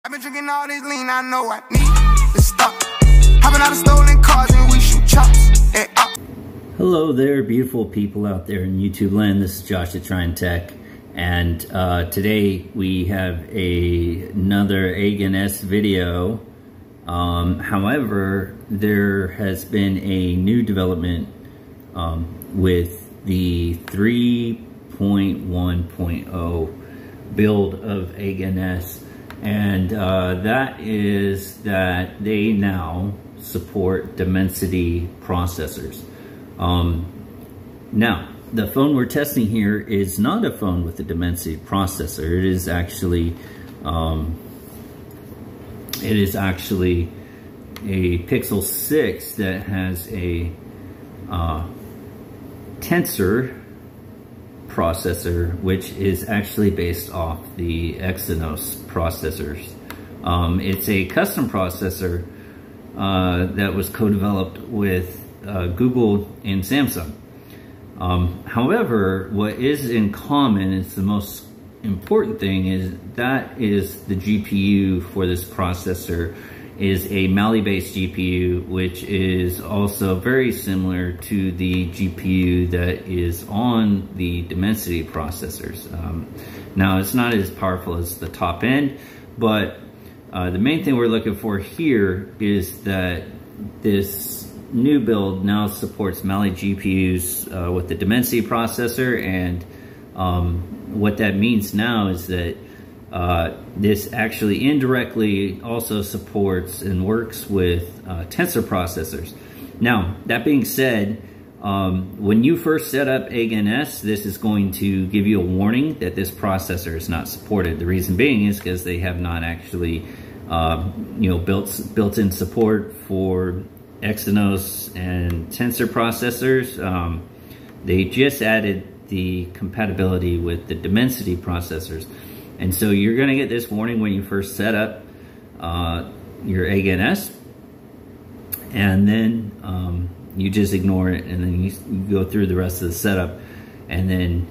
I've been drinking all this lean, I know I need to stop. Hopping out of stolen cars and we shoot chops. Hey, Hello there, beautiful people out there in YouTube land. This is Josh at Trying Tech, and today we have another Exynos video. However, there has been a new development with the 3.1.0 build of Exynos. And that is that they now support Dimensity processors. Now, the phone we're testing here is not a phone with a Dimensity processor. It is actually a Pixel 6 that has a Tensor processor, which is actually based off the Exynos processors. It's a custom processor that was co-developed with Google and Samsung. However, what is in common, is the most important thing, is that is the GPU for this processor is a Mali-based GPU, which is also very similar to the GPU that is on the Dimensity processors. Now, it's not as powerful as the top end, but the main thing we're looking for here is that this new build now supports Mali GPUs with the Dimensity processor, and what that means now is that this actually indirectly also supports and works with Tensor processors. Now, that being said, when you first set up Exynos, this is going to give you a warning that this processor is not supported. The reason being is because they have not actually built-in support for Exynos and Tensor processors. They just added the compatibility with the Dimensity processors. And so you're going to get this warning when you first set up your Exynos, and then you just ignore it, and then you go through the rest of the setup, and then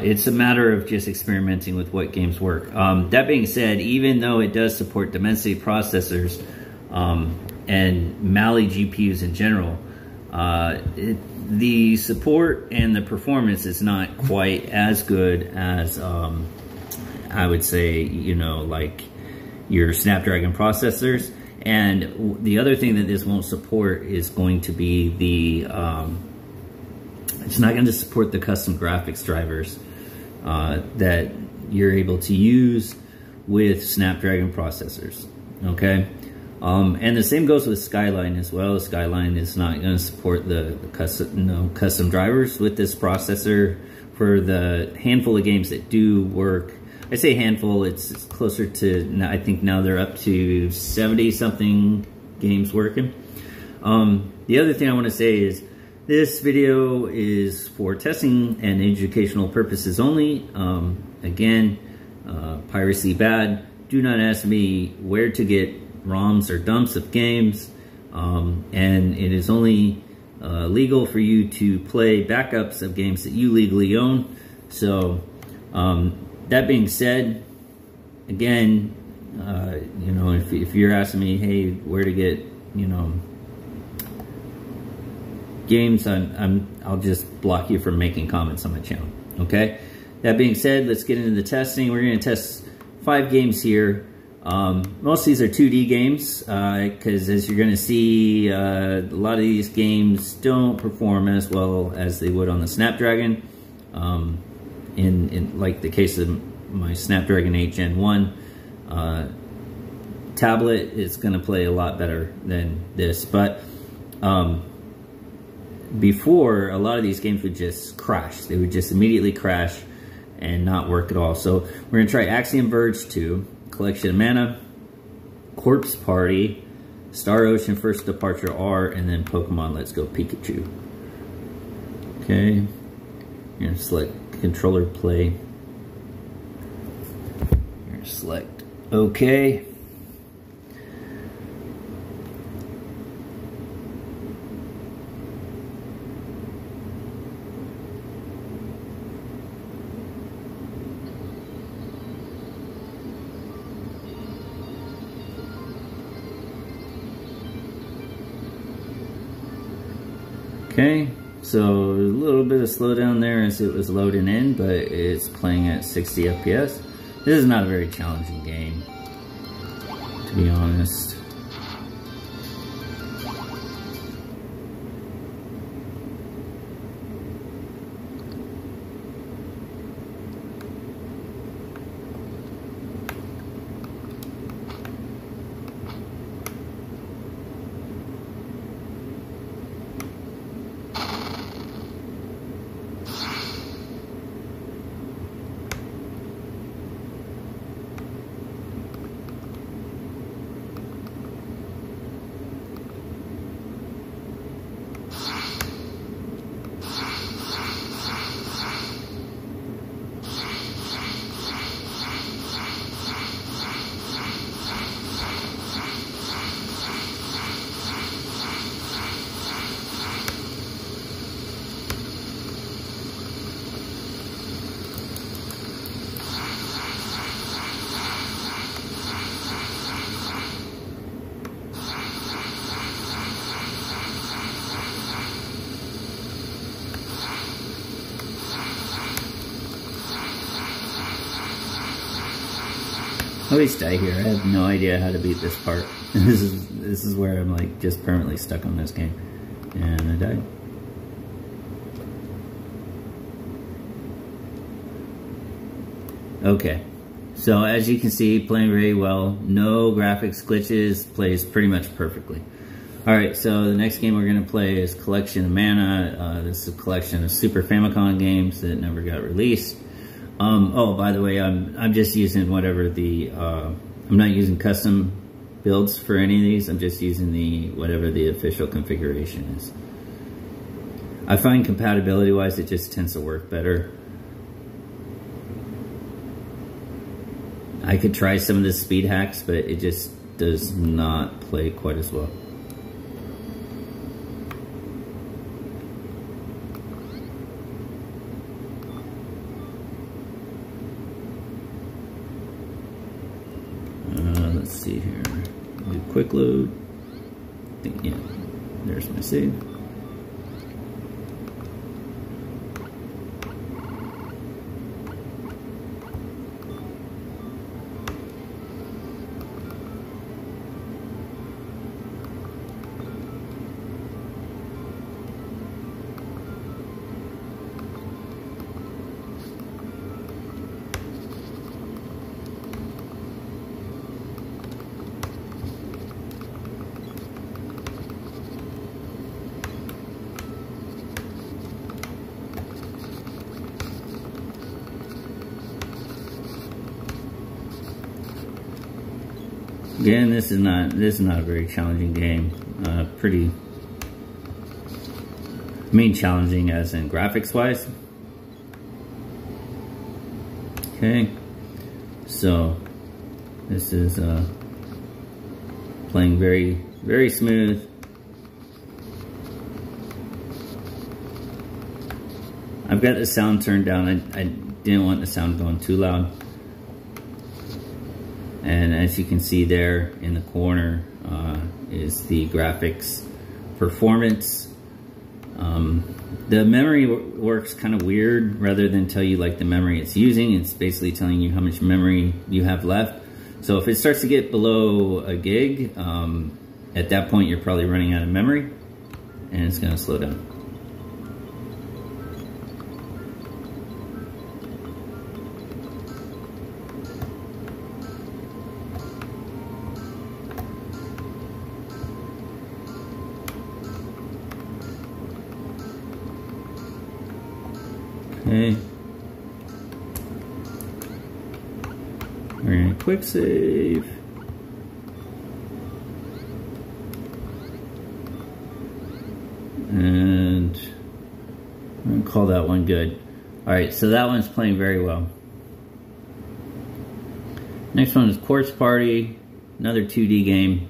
it's a matter of just experimenting with what games work. That being said, even though it does support Dimensity processors and Mali GPUs in general, the support and the performance is not quite as good as I would say, like your Snapdragon processors. And the other thing that this won't support is going to be the, it's not going to support the custom graphics drivers that you're able to use with Snapdragon processors, okay? And the same goes with Skyline as well. Skyline is not going to support the custom drivers with this processor. For the handful of games that do work, I say handful, it's closer to, I think now they're up to 70-something games working. The other thing I want to say is this video is for testing and educational purposes only. Again, piracy bad. Do not ask me where to get ROMs or dumps of games. And it is only legal for you to play backups of games that you legally own. So, that being said, again, if you're asking me, hey, where to get, games, I'll just block you from making comments on my channel. Okay. That being said, let's get into the testing. We're going to test 5 games here. Most of these are 2D games, because as you're going to see, a lot of these games don't perform as well as they would on the Snapdragon. In like the case of my Snapdragon 8 Gen 1 tablet, it's going to play a lot better than this. But before, a lot of these games would just crash. They would just immediately crash and not work at all. So we're going to try Axiom Verge 2, Collection of Mana, Quartz Party, Star Ocean First Departure R, and then Pokemon Let's Go Pikachu. Okay, you're going to select controller play. You're going to select OK. Okay, so a little bit of slowdown there as it was loading in, but it's playing at 60 FPS. This is not a very challenging game, to be honest. At least I hear. I have no idea how to beat this part. This is where I'm like just permanently stuck on this game, and I died. Okay, so as you can see, playing very well. No graphics glitches. Plays pretty much perfectly. All right, so the next game we're gonna play is Collection of Mana. This is a collection of Super Famicom games that never got released. Oh, by the way, I'm just using whatever the, I'm not using custom builds for any of these. I'm just using whatever the official configuration is. I find compatibility-wise, it just tends to work better. I could try some of the speed hacks, but it just does not play quite as well. Let's see here. Do quick load. I think, yeah, there's my save. Again, this is not a very challenging game. Challenging as in graphics wise. Okay, so this is playing very smooth. I've got the sound turned down. I didn't want the sound going too loud. And as you can see there in the corner is the graphics performance. The memory works kind of weird. Rather than tell you like the memory it's using, it's basically telling you how much memory you have left. So if it starts to get below a gig, at that point you're probably running out of memory and it's going to slow down. Okay, we're gonna quick save. And I'm gonna call that one good. Alright, so that one's playing very well. Next one is Quartz Party, another 2D game.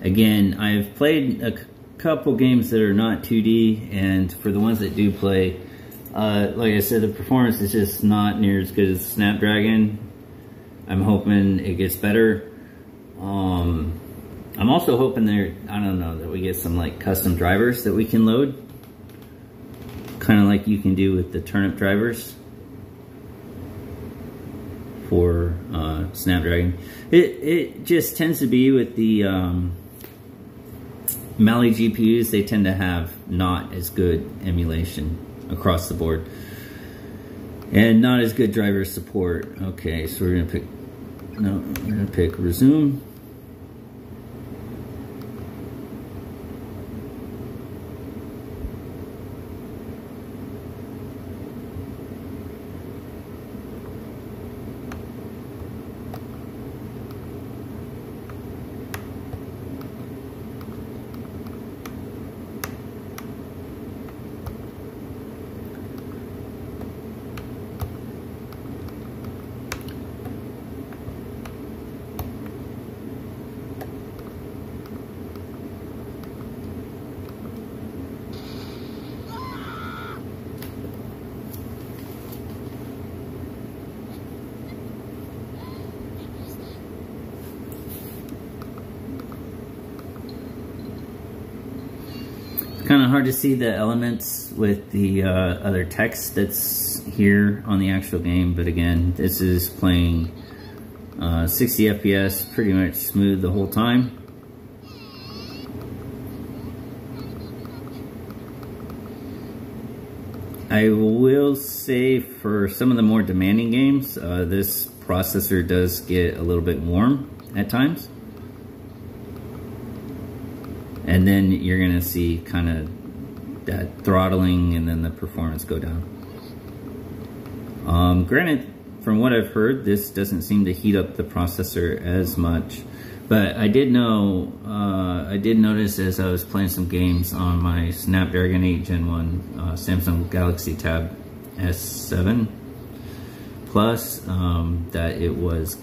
Again, I've played a couple games that are not 2D, and for the ones that do play, like I said, the performance is just not near as good as Snapdragon. I'm hoping it gets better. I'm also hoping that we get some like custom drivers that we can load kind of like you can do with the turnip drivers for Snapdragon. It just tends to be with the Mali GPUs, they tend to have not as good emulation across the board. And not as good driver support. Okay, so we're gonna pick resume. Kind of hard to see the elements with the other text that's here on the actual game, but again, this is playing 60 FPS, pretty much smooth the whole time. I will say for some of the more demanding games, this processor does get a little bit warm at times. And then you're gonna see kind of that throttling and then the performance go down. Granted, from what I've heard, this doesn't seem to heat up the processor as much. But I did notice as I was playing some games on my Snapdragon 8 Gen 1 Samsung Galaxy Tab S7 Plus that it was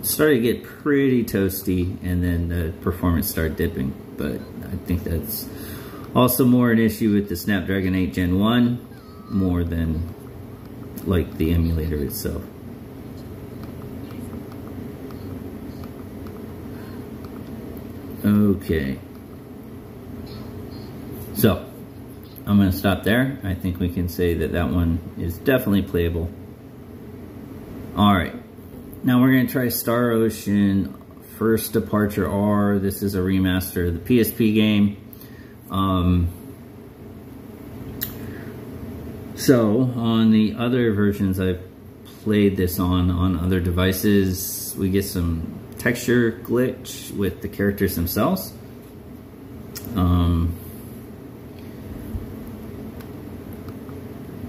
started to get pretty toasty, and then the performance started dipping. But I think that's also more an issue with the Snapdragon 8 Gen 1 more than like the emulator itself. Okay, so I'm going to stop there. I think we can say that that one is definitely playable. Alright, now we're going to try Star Ocean First Departure R. This is a remaster of the PSP game. So on the other versions I've played this on other devices, we get some texture glitch with the characters themselves.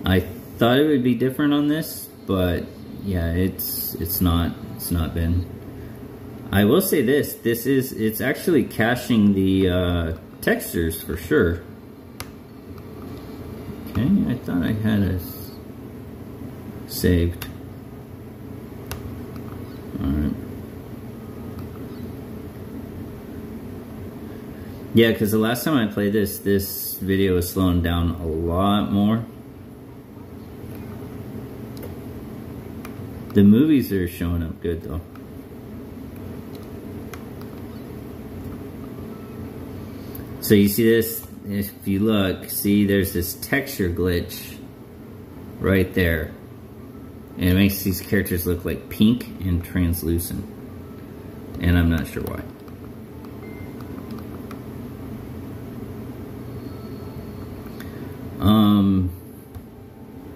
I thought it would be different on this, but yeah, it's not been. I will say it's actually caching the textures for sure. Okay, I thought I had it saved. Alright. Yeah, because the last time I played this video was slowing down a lot more. The movies are showing up good though. So you see this, if you look, see there's this texture glitch right there. And it makes these characters look like pink and translucent. And I'm not sure why.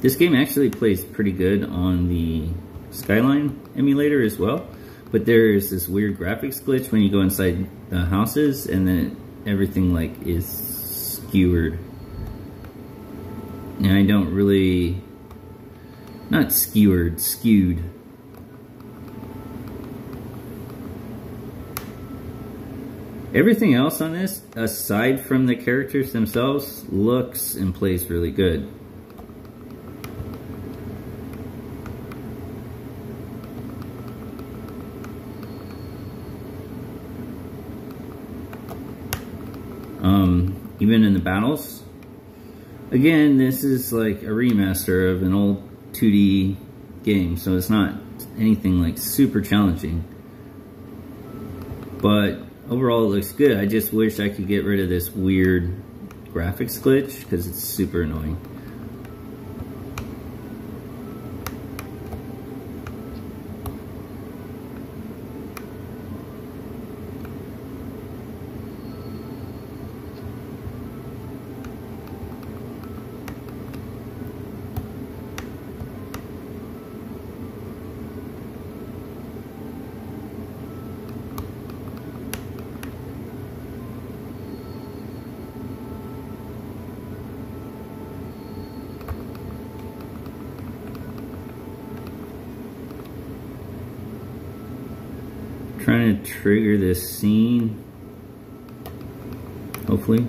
This game actually plays pretty good on the Skyline emulator as well, but there's this weird graphics glitch when you go inside the houses, and then everything like is skewered. And I don't really, not skewered, skewed. Everything else on this, aside from the characters themselves, looks and plays really good. Even in the battles, again, this is like a remaster of an old 2D game, so it's not anything like super challenging. But overall, it looks good. I just wish I could get rid of this weird graphics glitch because it's super annoying. Trying to trigger this scene, hopefully.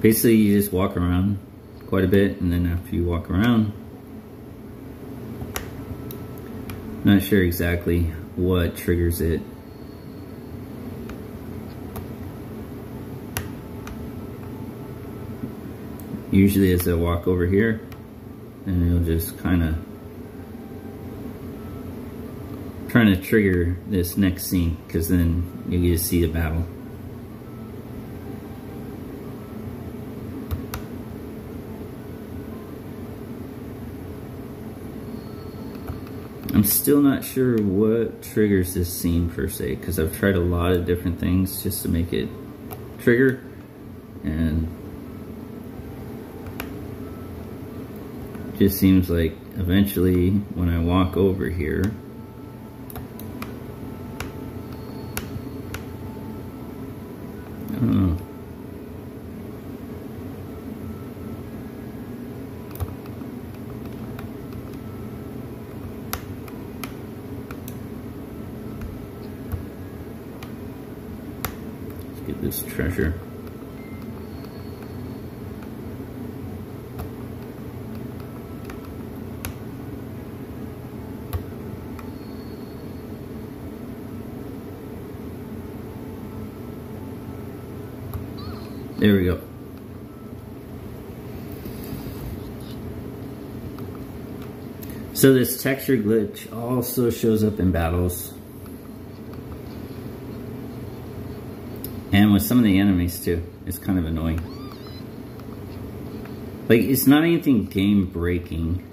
Basically, you just walk around quite a bit, and then after you walk around, not sure exactly what triggers it. Usually as I walk over here, and it'll just kind of trying to trigger this next scene, because then you get to see the battle. I'm still not sure what triggers this scene per se, because I've tried a lot of different things just to make it trigger, and just seems like eventually when I walk over here, I don't know. Let's get this treasure. There we go. So this texture glitch also shows up in battles. And with some of the enemies too. It's kind of annoying. Like, it's not anything game breaking.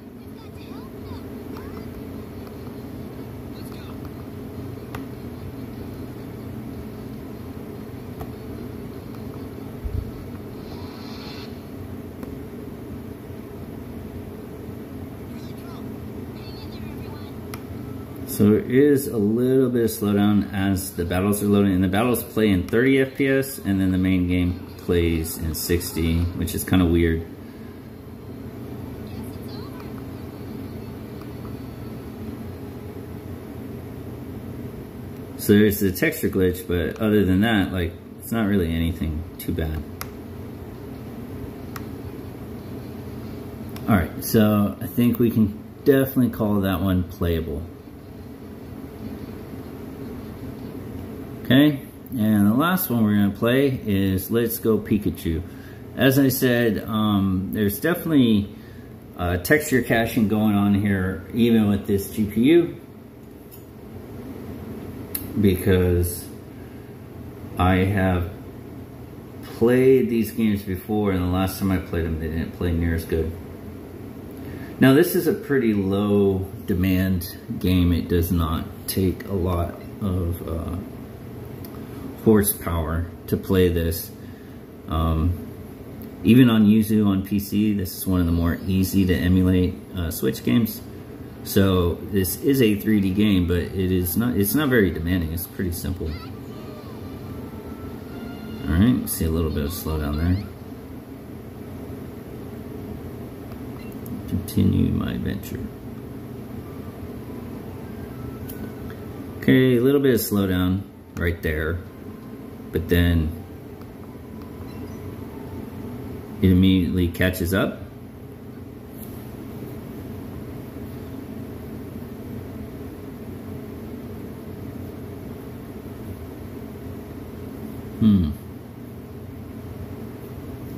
So there is a little bit of slowdown as the battles are loading, and the battles play in 30 FPS, and then the main game plays in 60, which is kind of weird. So there's the texture glitch, but other than that, like, it's not really anything too bad. Alright, so I think we can definitely call that one playable. Okay, and the last one we're going to play is Let's Go Pikachu. As I said, there's definitely texture caching going on here, even with this GPU, because I have played these games before, and the last time I played them, they didn't play near as good. Now, this is a pretty low demand game. It does not take a lot of horsepower to play this. Even on Yuzu on PC, this is one of the more easy to emulate Switch games. So this is a 3D game, but it's not very demanding. It's pretty simple. Alright, see a little bit of slowdown there. Continue my adventure. Okay, a little bit of slowdown right there. But then it immediately catches up.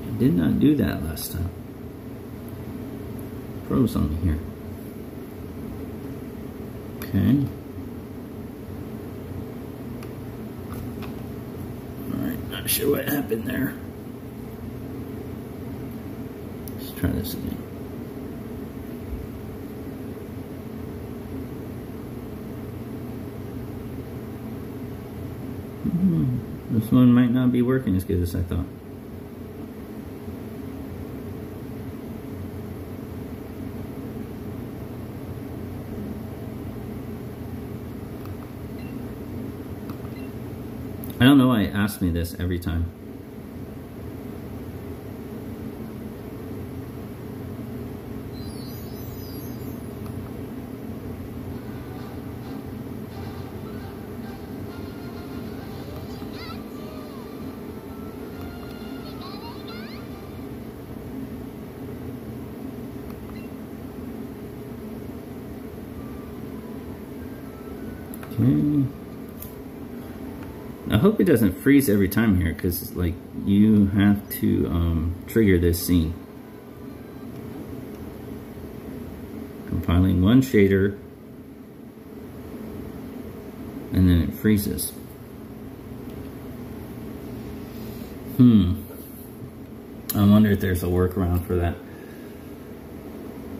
I did not do that last time. Froze on me here. Okay. not sure what happened there. Let's try this again. This one might not be working as good as I thought. I don't know why it asks me this every time. Okay. I hope it doesn't freeze every time here, because like you have to trigger this scene. Compiling one shader and then it freezes. I wonder if there's a workaround for that.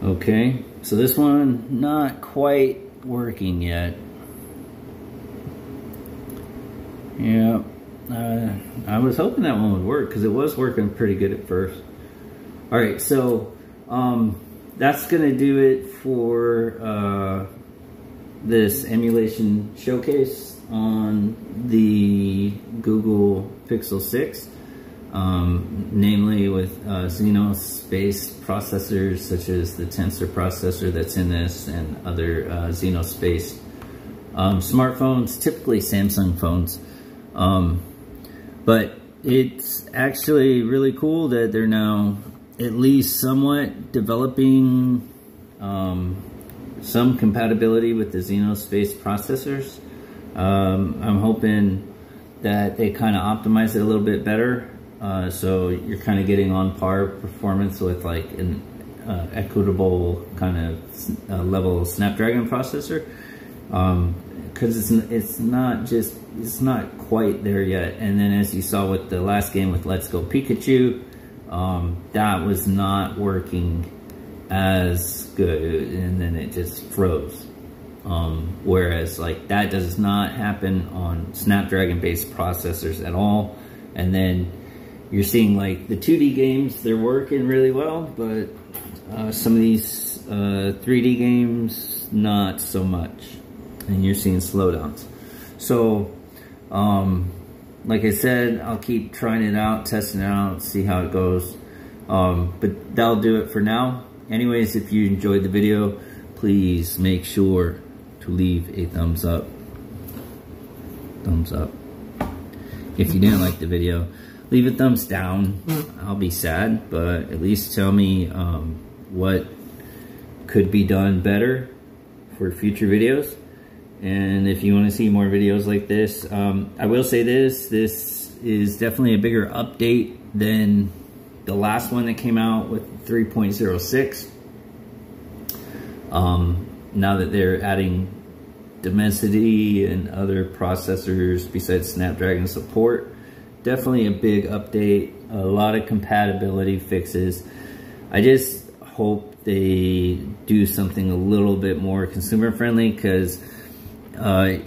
Okay, so this one not quite working yet. Yeah, I was hoping that one would work because it was working pretty good at first. All right, so that's gonna do it for this emulation showcase on the Google Pixel 6, namely with Exynos-based processors such as the Tensor processor that's in this and other Exynos-based smartphones, typically Samsung phones. But it's actually really cool that they're now at least somewhat developing some compatibility with the Exynos-based processors. I'm hoping that they kind of optimize it a little bit better, so you're kind of getting on par performance with like an equitable kind of level Snapdragon processor. Because it's not quite there yet. And then as you saw with the last game with Let's Go Pikachu, that was not working as good, and then it just froze. Whereas like that does not happen on Snapdragon based processors at all. And then you're seeing like the 2D games, they're working really well, but some of these 3D games, not so much. And you're seeing slowdowns. So, like I said, I'll keep trying it out, testing it out, see how it goes. But that'll do it for now. Anyways, if you enjoyed the video, please make sure to leave a thumbs up. Thumbs up. If you didn't like the video, leave a thumbs down. I'll be sad, but at least tell me what could be done better for future videos. And if you want to see more videos like this, I will say this is definitely a bigger update than the last one that came out with 3.06. Now that they're adding Dimensity and other processors besides Snapdragon support, definitely a big update, a lot of compatibility fixes. I just hope they do something a little bit more consumer friendly, because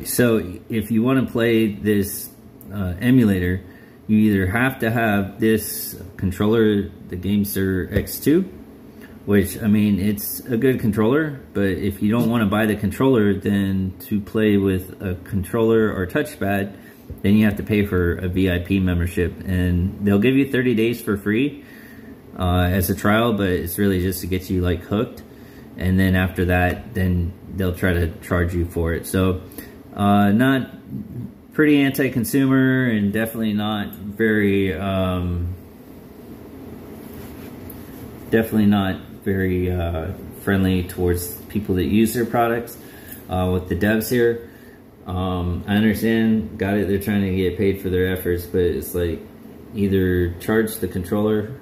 so if you want to play this emulator, you either have to have this controller, the GameSir X2, which, I mean, it's a good controller, but if you don't want to buy the controller, then to play with a controller or touchpad, then you have to pay for a VIP membership, and they'll give you 30 days for free as a trial, but it's really just to get you like hooked. And then after that, then they'll try to charge you for it. So not pretty anti-consumer, and definitely not very friendly towards people that use their products. With the devs here, I understand, got it, they're trying to get paid for their efforts, but it's like either charge the controller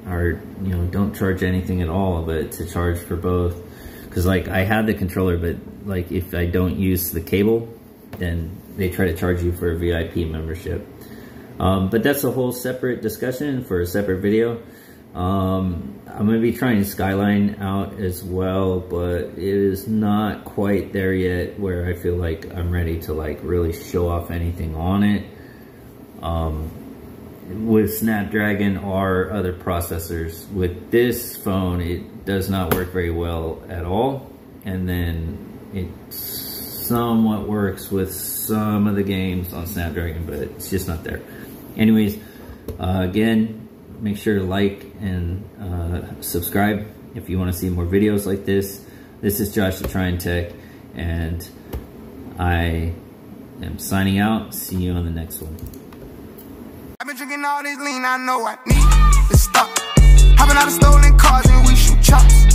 or, you know, don't charge anything at all, but to charge for both. Because like I have the controller, but like if I don't use the cable, then they try to charge you for a VIP membership. But that's a whole separate discussion for a separate video. I'm going to be trying Skyline out as well, but it is not quite there yet where I feel like I'm ready to like really show off anything on it. With Snapdragon or other processors. With this phone, it does not work very well at all, and then it somewhat works with some of the games on Snapdragon, but it's just not there. Anyways, again, make sure to like and subscribe if you want to see more videos like this. This is Josh the Tryin' Tech, and I am signing out. See you on the next one. I've been drinking all this lean, I know I need to stop. Hopping out of stolen cars and we shoot chops.